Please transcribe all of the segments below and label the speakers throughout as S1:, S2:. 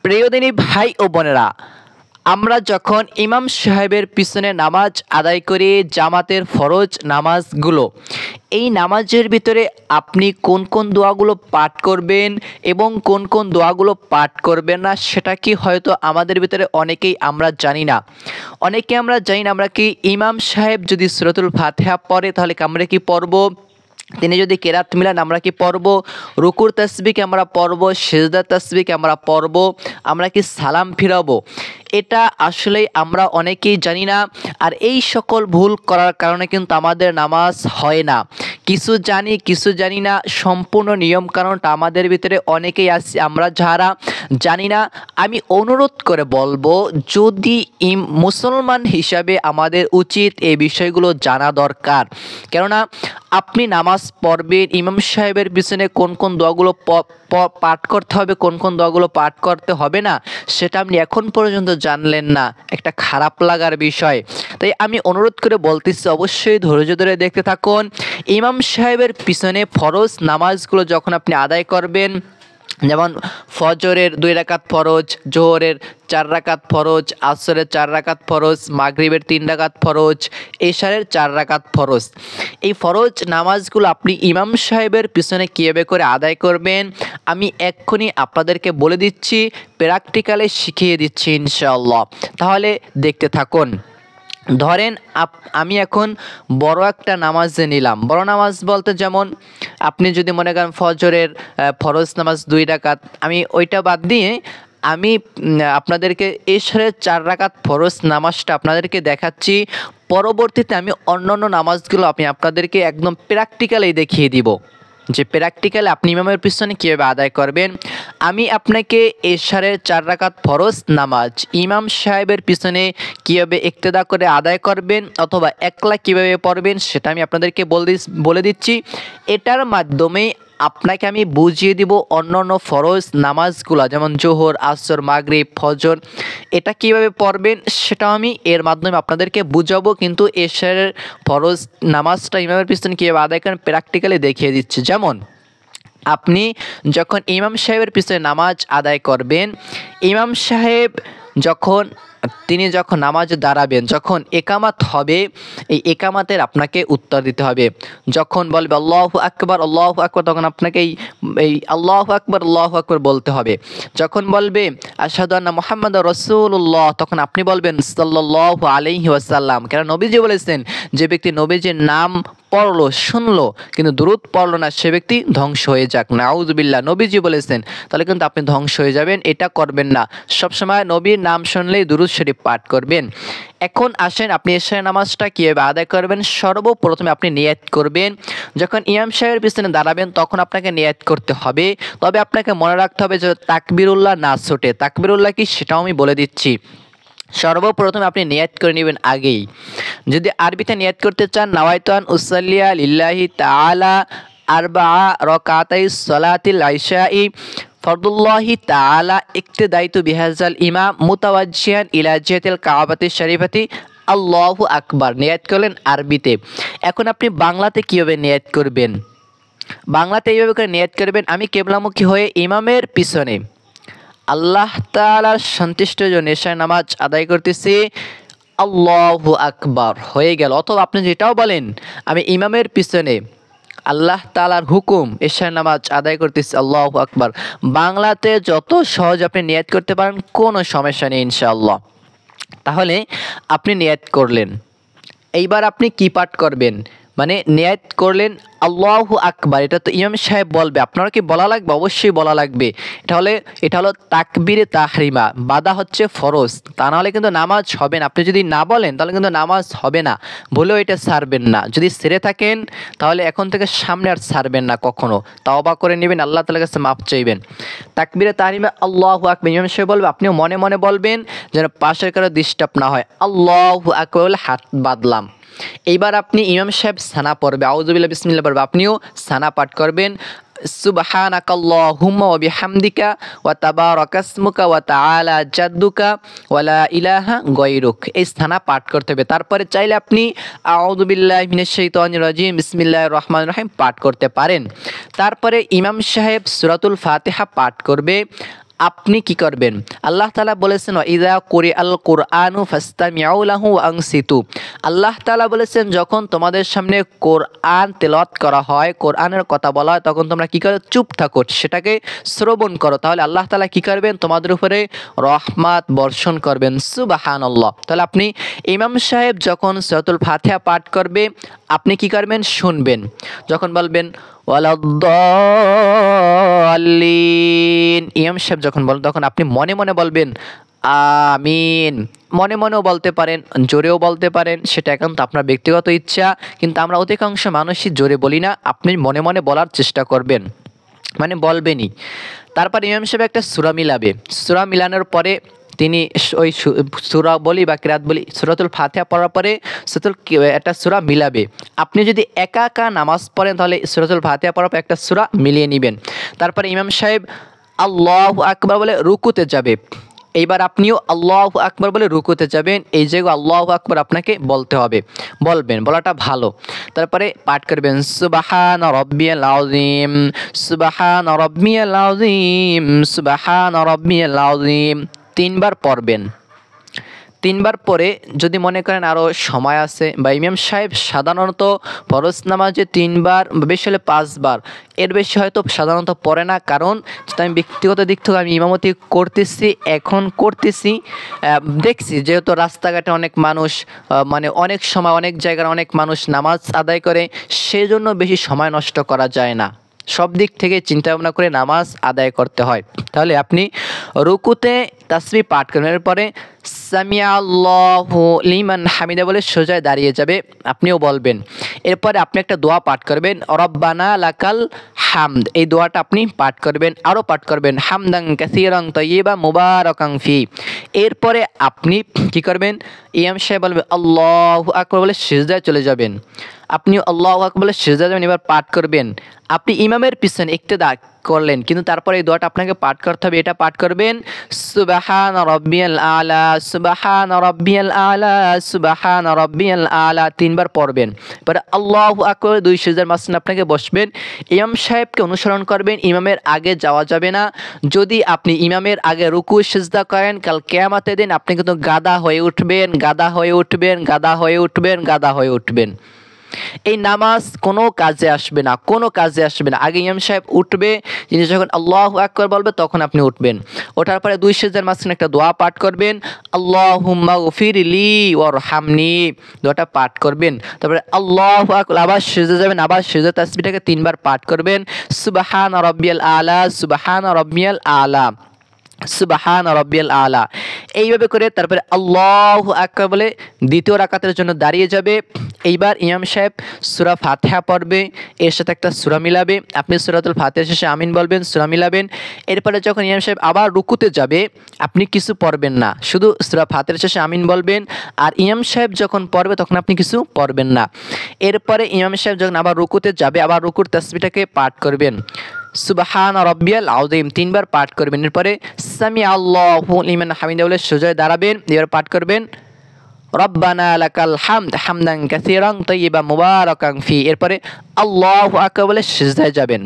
S1: প্রিয় দিনী ভাই ও বোনেরা, আমরা যখন ইমাম সাহেবের পিছনে নামাজ আদায় করি, জামাতের ফরজ নামাজগুলো, এই নামাজের ভিতরে আপনি কোন কোন দোয়াগুলো পাঠ করবেন এবং কোন কোন দোয়াগুলো পাঠ করবেন না, সেটা কি হয়তো আমাদের ভিতরে অনেকেই আমরা জানি না। আমরা কি ইমাম সাহেব যদি সূরাতুল ফাতিহা পড়ে তাহলে আমরা কি পড়ব, তিনি যদি কেরাত মিলান আমরা কি পড়ব, রুকুর তাসবিহকে আমরা পড়ব, সিজদার তাসবিহকে আমরা পড়ব, আমরা কি সালাম ফিরাবো, এটা আসলেই আমরা অনেকেই জানি না। আর এই সকল ভুল করার কারণে কিন্তু আমাদের নামাজ হয় না। কিছু জানি কিছু জানি না, সম্পূর্ণ নিয়ম কারণটা আমাদের ভিতরে অনেকেই আছে আমরা যারা জানি না। আমি অনুরোধ করে বলবো, যদি মুসলমান হিসাবে আমাদের উচিত এই বিষয়গুলো জানা দরকার। কেননা আপনি নামাজ পড়বেন, ইমাম সাহেবের পিছনে কোন কোন দোয়াগুলো পাঠ করতে হবে, কোন কোন দোয়াগুলো পাঠ করতে হবে না, সেটা আপনি এখন পর্যন্ত জানলেন না, একটা খারাপ লাগার বিষয়। তাই আমি অনুরোধ করে বলতেছি, অবশ্যই ধৈর্য ধরে দেখতে থাকুন। ইমাম সাহেবের পিছনে ফরজ নামাজগুলো যখন আপনি আদায় করবেন, যেমন ফজরের 2 রাকাত ফরজ, জোহরের 4 রাকাত ফরজ, আসরের 4 রাকাত ফরজ, মাগরিবের 3 রাকাত ফরজ, এশারের 4 রাকাত ফরজ, এই ফরজ নামাজগুলো আপনি ইমাম সাহেবের পিছনে কীভাবে করে আদায় করবেন আমি এক্ষুনি আপনাদেরকে বলে দিচ্ছি, প্র্যাকটিক্যালে শিখিয়ে দিচ্ছি ইনশাআল্লাহ। তাহলে দেখতে থাকুন। ধরেন আমি এখন বড় একটা নামাজ নিলাম। বড় নামাজ বলতে যেমন আপনি যদি মনে করেন ফজরের ফরজ নামাজ 2 রাকাত, আমি ওইটা বাদ দিয়ে আমি আপনাদেরকে এশারের 4 রাকাত ফরজ নামাজটা আপনাদেরকে দেখাচ্ছি। পরবর্তীতে আমি অন্যান্য নামাজগুলো আপনাদেরকে একদম প্র্যাকটিক্যালি দেখিয়ে দিব, যে প্র্যাকটিক্যালি আপনি ইমামের পিছনে কীভাবে আদায় করবেন। আমি আপনাকে এশারের 4 রাকাত ফরজ নামাজ ইমাম সাহেবের পিছনে কীভাবে ইক্তেদা করে আদায় করবেন অথবা একলা কীভাবে পড়বেন সেটা আমি আপনাদেরকে বলে দিচ্ছি। এটার মাধ্যমে আপনাকে আমি বুঝিয়ে দিব অন্যান্য ফরজ নামাজগুলো, যেমন জোহর, আসর, মাগরিব, ফজর, এটা কিভাবে পড়বেন সেটাও আমি এর মাধ্যমে আপনাদেরকে বুঝাবো। কিন্তু এশারের ফরজ নামাজটা ইমামের পিছনে কীভাবে আদায় করেন প্র্যাকটিক্যালি দেখিয়ে দিচ্ছি। যেমন আপনি যখন ইমাম সাহেবের পিছনে নামাজ আদায় করবেন, ইমাম সাহেব তিনি যখন নামাজে দাঁড়াবেন, যখন একামাত হবে, এই একামাতের আপনাকে উত্তর দিতে হবে। যখন বলবে আল্লাহু আকবার আল্লাহু আকবার, তখন আপনাকে এই আল্লাহু আকবার বলতে হবে। যখন বলবে আশহাদু আন্না মুহাম্মাদুর রাসূলুল্লাহ, তখন আপনি বলবেন সাল্লাল্লাহু আলাইহি ওয়াসাল্লাম। কেন নবীজি বলেছেন, যে ব্যক্তি নবীজির নাম পড়লো, শুনলো, কিন্তু দুরূদ পড়লো না, সে ব্যক্তি ধ্বংস হয়ে যাক, নাউযুবিল্লাহ, নবীজি বলেছেন। তাহলে কিন্তু আপনি ধ্বংস হয়ে যাবেন, এটা করবেন না। সবসময় নবীর নাম শুনলেই দুরূদ শরীফ পাঠ করবেন। এখন আসেন আপনি এশার নামাজটা কীভাবে আদায় করবেন। সর্বপ্রথমে আপনি নিয়াত করবেন। যখন ইমাম সাহেবের পিছনে দাঁড়াবেন তখন আপনাকে নিয়াত করতে হবে। তবে আপনাকে মনে রাখতে হবে যে তাকবীরুল্লাহ না ছোটে। তাকবীরুল্লাহ কি সেটাও আমি বলে দিচ্ছি। সর্বপ্রথমে আপনি নিয়াত করে নেবেন আগেই। যদি আরবিতে নিয়াত করতে চান, নাওয়াইতু আন উসাল্লিয়া লিল্লাহি তাআলা আরবাআ রাকাতাই সলাতিল ইশাই ফরদুল্লাহি তাআলা ইক্তিদাইতু বিহাজাল ইমাম মুতাওয়াজ্জিহান ইলা জিহাতিল কাবাতিশ শরীফাতি আল্লাহু আকবার। নিয়াত করলেন আরবিতে। এখন আপনি বাংলাতে কীভাবে নিয়াত করবেন? বাংলাতে এইভাবে করে নিয়াত করবেন, আমি কিবলামুখী হয়ে ইমামের পিছনে আল্লাহ তাআলার সন্তুষ্টির জন্য এশার নামাজ আদায় করতেছি, আল্লাহু আকবার, হয়ে গেল। অথবা আপনি যেটাও বলেন, আমি ইমামের পিছনে আল্লাহ তাআলার হুকুম এশার নামাজ আদায় করতেছি, আল্লাহু আকবার। বাংলাতে যত সহজ আপনি নিয়াত করতে পারেন, কোনো সমস্যা নেই ইনশাআল্লাহ। তাহলে আপনি নিয়াত করলেন, এইবার আপনি কি পাঠ করবেন, মানে নিয়াত করলেন আল্লাহু আকবার, এটা তো ইমাম সাহেব বলবে, আপনারা কি বলা লাগবে? অবশ্যই বলা লাগবে। এটা হলো তাকবীরে তাহরিমা, বাদা হচ্ছে ফরজ, তা নাহলে কিন্তু নামাজ হবে না। আপনি যদি না বলেন তাহলে কিন্তু নামাজ হবে না, বলেও এটা ছাড়বেন না। যদি ছেড়ে থাকেন তাহলে এখন থেকে সামনে আর ছাড়বেন না কখনো, তাওবা করে নেবেন, আল্লাহ তাআলার কাছে মাপ চাইবেন। তাকবীরে তাহরিমা আল্লাহু আকবার, ইমাম সাহেব বলবে, আপনিও মনে মনে বলবেন যেন পাশের কারো ডিস্টার্ব না হয়। আল্লাহু আকবার বলে হাত বাঁধলাম। এইবার আপনি ইমাম সাহেব সানা পড়বে, আউযুবিল্লাহ বিসমিল্লাহ পড়বে, আপনিও সানা পাঠ করবেন। সুবহানাকাল্লাহুম্মা ওয়া বিহামদিকা ওয়া তাবারাকাসমুকা ওয়া তাআলা জাদ্দুকা ওয়া লা ইলাহা গায়রুক, এই সানা পাঠ করতে হবে। তারপরে চাইলে আপনি আউযু বিল্লাহি মিনাশ শাইতানির রাজিম বিসমিল্লাহির রহমানির রহিম পাঠ করতে পারেন। তারপরে ইমাম সাহেব সূরাতুল ফাতিহা পাঠ করবে। আপনি কি করবেন? আল্লাহ তাআলা বলেছেন ইযা কুরিআল কুরআনু ফাসতামিউ লাহু ওয়া আনসিতু। আল্লাহ তাআলা বলেছেন যখন তোমাদের সামনে কোরআন তেলাওয়াত করা হয়, কোরআনের কথা বলা হয়, তখন তোমরা কি করো? চুপ থাকো, সেটাকে শ্রবণ করো। তাহলে আল্লাহ তাআলা কি করবেন? তোমাদের উপরে রহমত বর্ষণ করবেন। সুবহানাল্লাহ। তাহলে আপনি ইমাম সাহেব যখন সূরাতুল ফাতিহা পাঠ করবে, আপনি কি করবেন? শুনবেন। যখন বলবেন ওয়ালাদ-দাল্লিন, ইমাম সাহেব যখন বলেন তখন আপনি মনে মনে বলবেন আমিন। মনে মনেও বলতে পারেন, জোরেও বলতে পারেন, সেটা একান্ত আপনার ব্যক্তিগত ইচ্ছা, কিন্তু আমরা অধিকাংশ মানুষই জোরে বলি না। আপনি মনে মনে বলার চেষ্টা করবেন, মানে বলবেনই। তারপর ইমাম সাহেব একটা সূরা মিলাবে। সূরা মিলানোর পরে তিনি ওই সূরা বলি বা কিরাত বলি, সূরাতুল ফাতিহা পড়ার পরে একটা সূরা মিলাবে। আপনি যদি একা একা নামাজ পড়েন তাহলে সূরাতুল ফাতিহা পড়ার পর একটা সূরা মিলিয়ে নেবেন। তারপরে ইমাম সাহেব আল্লাহু আকবার বলে রুকুতে যাবে। এইবার আপনিও আল্লাহু আকবার বলে রুকুতে যাবেন। এই জায়গায় আল্লাহু আকবার আপনাকে বলতে হবে, বলবেন, বলাটা ভালো। তারপরে পাঠ করবেন সুবহানা রাব্বিয়াল আযীম, সুবহানা রাব্বিয়াল আযীম, সুবহানা রাব্বিয়াল আযীম। 3 বার পড়বেন। 3 বার পরে যদি মনে করেন আরও সময় আছে, বা ইমাম সাহেব সাধারণত ফরজ নামাজে 3 বার, বেশি হলে 5 বার, এর বেশি হয়তো সাধারণত পড়ে না। কারণ আমি ব্যক্তিগত দিক থেকে আমি ইমামতি করতেছি, এখন করতেছি, দেখছি যেহেতু রাস্তাঘাটে অনেক মানুষ, মানে অনেক সময় অনেক জায়গার অনেক মানুষ নামাজ আদায় করে, সেজন্য বেশি সময় নষ্ট করা যায় না। সব দিক থেকে চিন্তা ভাবনা করে নামাজ আদায় করতে হয়। তাহলে আপনি রুকুতে তাসবিহ পাঠ করবেন, এরপরে সামিয়া আল্লাহু লিমান হামিদা বলে সোজায় দাঁড়িয়ে যাবে, আপনিও বলবেন। এরপরে আপনি একটা দোয়া পাঠ করবেন, রব্বানা লাকাল হামদ। এই দোয়াটা আপনি পাঠ করবেন, আরও পাঠ করবেন হামদান কাসীরান তাইয়্যিবান মুবারাকান ফি। এরপরে আপনি কি করবেন? ইমাম সাহেব বলবে আল্লাহু আকবার বলে সিজদায় চলে যাবেন। আপনি আল্লাহু আকবার বলে সিজদায় যাবেন, এবার পাঠ করবেন। আপনি ইমামের পিছনে ইক্তেদা করলেন, কিন্তু তারপরে এই দোয়াটা আপনাকে পাঠ করতে হবে। এটা পাঠ করবেন সুবহানা রাব্বিয়াল আলা, সুবহানা রাব্বিয়াল আলা, সুবহানা রাব্বিয়াল আলা, 3 বার পড়বেন। পরে আল্লাহু আকবার 2 সিজদার মাঝখানে আপনাকে বসবেন, ইমাম সাহেবকে অনুসরণ করবেন। ইমামের আগে যাওয়া যাবে না। যদি আপনি ইমামের আগে রুকু সিজদা করেন, কাল কিয়ামতের দিন আপনি কিন্তু গাদা হয়ে উঠবেন, গাদা হয়ে উঠবেন, গাদা হয়ে উঠবেন, গাদা হয়ে উঠবেন। এই নামাজ কোনো কাজে আসবে না, কোনো কাজে আসবে না। আগে ইমাম সাহেব উঠবে, যিনি যখন আল্লাহু আকবার বলবে তখন আপনি উঠবেন। ওঠার পরে 2 সিজদার মাঝখানে একটা দোয়া পাঠ করবেন, আল্লাহুম্মা গফিরলি ওয়ারহামনি, দোয়াটা পাঠ করবেন। তারপরে আল্লাহু আকবার, আবার সিজদা যাবেন, আবার সিজদা তাসবিহটাকে 3 বার পাঠ করবেন, সুবহানা রাব্বিয়াল আলা, সুবহানা রাব্বিয়াল আলা, সুবহানা রাব্বিয়াল আলা। এইভাবে করে তারপরে আল্লাহু আকবার বলে দ্বিতীয় রাকাতের জন্য দাঁড়িয়ে যাবে। এইবার ইমাম সাহেব সূরা ফাতিহা পড়বে, এর সাথে একটা সূরা মিলাবে। আপনি সূরাতুল ফাতিহা শেষে আমিন বলবেন, সূরা মিলাবেন। এরপরে যখন ইমাম সাহেব আবার রুকুতে যাবে, আপনি কিছু পড়বেন না, শুধু সূরা ফাতিহার শেষে আমিন বলবেন। আর ইমাম সাহেব যখন পড়বে তখন আপনি কিছু পড়বেন না। এরপরে ইমাম সাহেব যখন আবার রুকুতে যাবে, আবার রুকুর তাসবিহটাকে পাঠ করবেন, সুবহানা রাব্বিয়াল আযীম, 3 বার পাঠ করবেন। এরপরে সামিআ আল্লাহু লিমান হামিদা বলে সোজায় দাঁড়াবেন, এবার পাঠ করবেন রব্বানা লাকাল হামদ হামদান কাসীরান তাইয়্যিবান মুবারাকান ফি। এরপরে আল্লাহু আকবার বলে সিজদায় যাবেন,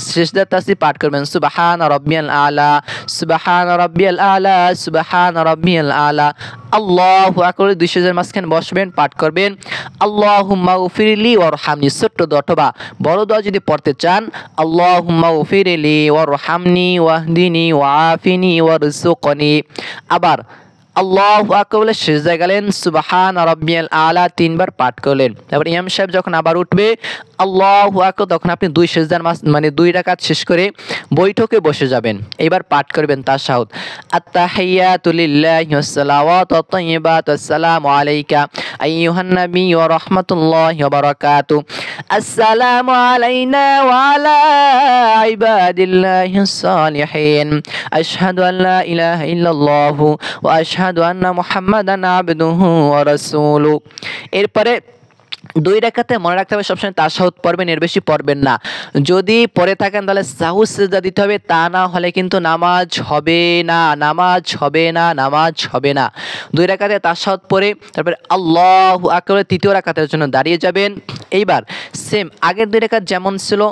S1: সিজদা তাসবিহ পাঠ করবেন সুবহানা রাব্বিয়াল আলা, সুবহানা রাব্বিয়াল আলা, সুবহানা রাব্বিয়াল আলা। আল্লাহু আকবার 2 সিজদার মাঝখানে বসবেন, পাঠ করবেন আল্লাহুম্মা গফিরলি ওয়ারহামনি। ছোট্ট দোয়া অথবা বড় দোয়া যদি পড়তে চান, আল্লাহুম্মা গফিরলি ওয়ারহামনি ওয়াহদিনি ওয়াআফিনি ওয়ারযুকনি। আবার আল্লাহু আকবার বলে সিজদায় গেলেন, সুবহানা রাব্বিয়াল আলা 3 বার পাঠ করলেন। তারপর ইমাম সাহেব যখন আবার উঠবে আল্লাহু আকবার, তখন আপনি 2 সিজদার মানে 2 রাকাত শেষ করে বৈঠকে বসে যাবেন। এবার পাঠ করবেন তাশাহুদ, আত-তাহিয়াতু লিল্লাহি ওয়াস-সালাওয়াতু আত-তাইয়্যিবাতু আসসালামু আলাইকা আইয়ুহান নাবী ওয়া রাহমাতুল্লাহি ওয়া বারাকাতুহু, আসসালামু আলাইনা ওয়া আলা ইবাদিল্লাহিস সালিহিন, আশহাদু আল লা ইলাহা ইল্লাল্লাহু ওয়া আশহাদু আন্না মুহাম্মাদান আবদুহু ওয়া রাসূলুহু। এরপরে 2 রাকাতে মনে রাখতে হবে সবসময় তাশাহুদ পড়বেন, এর বেশি পড়বেন না। যদি পড়ে থাকেন তাহলে সাহু সিজদা দিতে হবে, তা না হলে কিন্তু নামাজ হবে না, নামাজ হবে না, নামাজ হবে না। 2 রাকাতে তাশাহুদ পড়ে তারপরে আল্লাহু আকবার 3য় রাকাতের জন্য দাঁড়িয়ে যাবেন। এইবার সেম আগের 2 রাকাত যেমন ছিল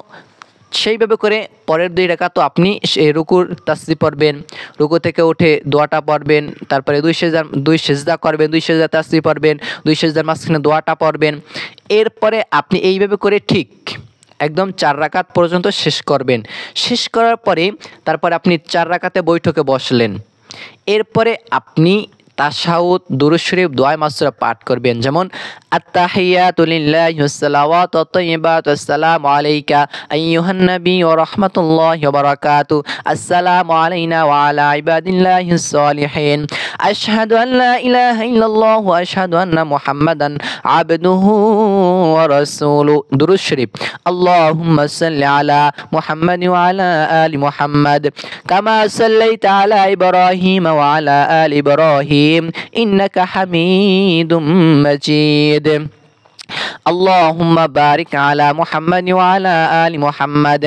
S1: সেইভাবে করে পরের 2 রাকাত তো আপনি রুকুর তাসবিহ পড়বেন, রুকু থেকে উঠে দোয়াটা পড়বেন, তারপরে 2 সেজদা করবেন, 2 সেজদা তাসবিহ পড়বেন, 2 সেজদার মাঝখানে দোয়াটা পড়বেন। এরপরে আপনি এইভাবে করে ঠিক একদম 4 রাকাত পর্যন্ত শেষ করবেন। শেষ করার পরে তারপরে আপনি 4 রাকাতে বৈঠকে বসলেন। এরপরে আপনি তাশাহুদ, দুরূদ শরীফ, দোয়া মাসুরা পাঠ করবেন, যেমন আত্তাহিয়াতু লিল্লাহি ওয়াসসালাওয়াতু আত-তাইয়্যিবাতু আসসালামু আলাইকা আইয়ুহান নাবী ওয়া রাহমাতুল্লাহি ওয়া বারাকাতুহু আসসালামু আলাইনা ওয়া আলা ইবাদিল্লাহিস সালিহিন আশহাদু আল লা ইলাহা ইল্লাল্লাহ ওয়া আশহাদু আন্না মুহাম্মাদান আবদুহু ওয়া রাসূলুহু। দুরূদ শরীফ আল্লাহুম্মা সাল্লি আলা মুহাম্মাদ ওয়া আলা আলি মুহাম্মাদ কামা সাল্লাইতা আলা ইব্রাহিম ওয়া আলা আলি ইব্রাহিম ইন্নাকা হামিদুম মাজিদ। اللهم بارك على محمد وعلى آل محمد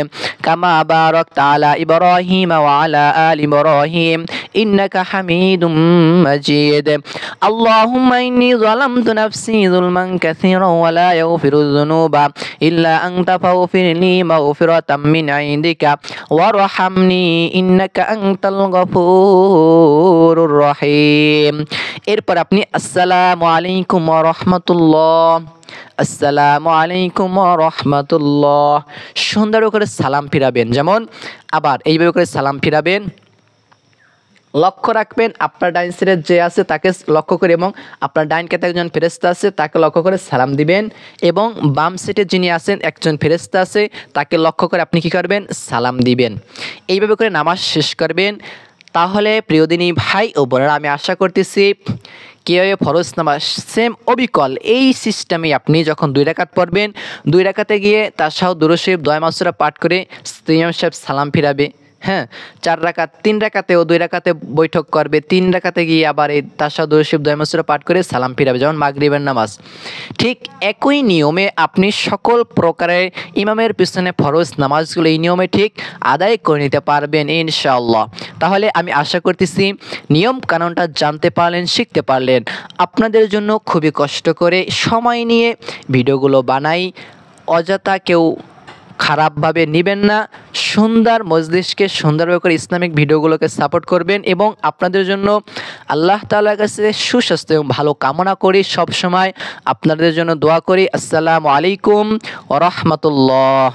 S1: كما باركت على إبراهيم وعلى آل إبراهيم إنك حميد مجيد اللهم إني ظلمت نفسي ظلما كثيرا ولا يغفر الذنوب إلا أنت فاغفر لي مغفرة من عندك وارحمني إنك أنت الغفور الرحيم। এরপর আপনি আসসালামু আলাইকুম ওয়া রাহমাতুল্লাহ, আসসালামু আলাইকুম ওয়া রাহমাতুল্লাহ সুন্দর করে সালাম ফিরাবেন। যেমন আবার এইভাবে করে সালাম ফিরাবেন, লক্ষ্য রাখবেন আপনার ডাইন সাইডে যে আছে তাকে লক্ষ্য করে, এবং আপনার ডাইন কাতে একজন ফেরেশতা আছে তাকে লক্ষ্য করে সালাম দিবেন, এবং বাম সাইডে যিনি আছেন একজন ফেরেশতা আছে তাকে লক্ষ্য করে আপনি কি করবেন, সালাম দিবেন। এইভাবে করে নামাজ শেষ করবেন। তাহলে প্রিয়দিনী ভাই ও বোনেরা, আমি আশা করতেছি কীভাবে ফরজ নামাজ সেম অবিকল এই সিস্টেমে আপনি যখন 2 রাকাত পড়বেন, 2 রাকাতে গিয়ে তাশাহুদ, দুরূদ শরীফ, দোয়া মাসুরা পাঠ করে ইমাম সাহেব সালাম ফিরাবে। হ্যাঁ, 4 রাকাত, 3 রাকাতে ও 2 রাকাতে বৈঠক করবে, 3 রাকাতে গিয়ে আবার এই তাশাহুদ, দুরূদ শরীফ, দোয়া মাসুরা পাঠ করে সালাম ফিরাবে, যেমন মাগরিবের নামাজ। ঠিক একই নিয়মে আপনি সকল প্রকারের ইমামের পিছনে ফরজ নামাজগুলো এই নিয়মে ঠিক আদায় করে নিতে পারবেন ইনশাআল্লাহ। তাহলে আমি আশা করতেছি নিয়ম কানুনটা জানতে পারলেন, শিখতে পারলেন। আপনাদের জন্য খুবই কষ্ট করে সময় নিয়ে ভিডিওগুলো বানাই, অযথা কেউ খারাপভাবে নেবেন না। সুন্দর মজলিসকে সুন্দরভাবে করে ইসলামিক ভিডিওগুলোকে সাপোর্ট করবেন, এবং আপনাদের জন্য আল্লাহ তাআলার কাছে সুস্বাস্থ্য এবং ভালো কামনা করি, সব সময় আপনাদের জন্য দোয়া করি। আসসালামু আলাইকুম ওয়া রাহমাতুল্লাহ।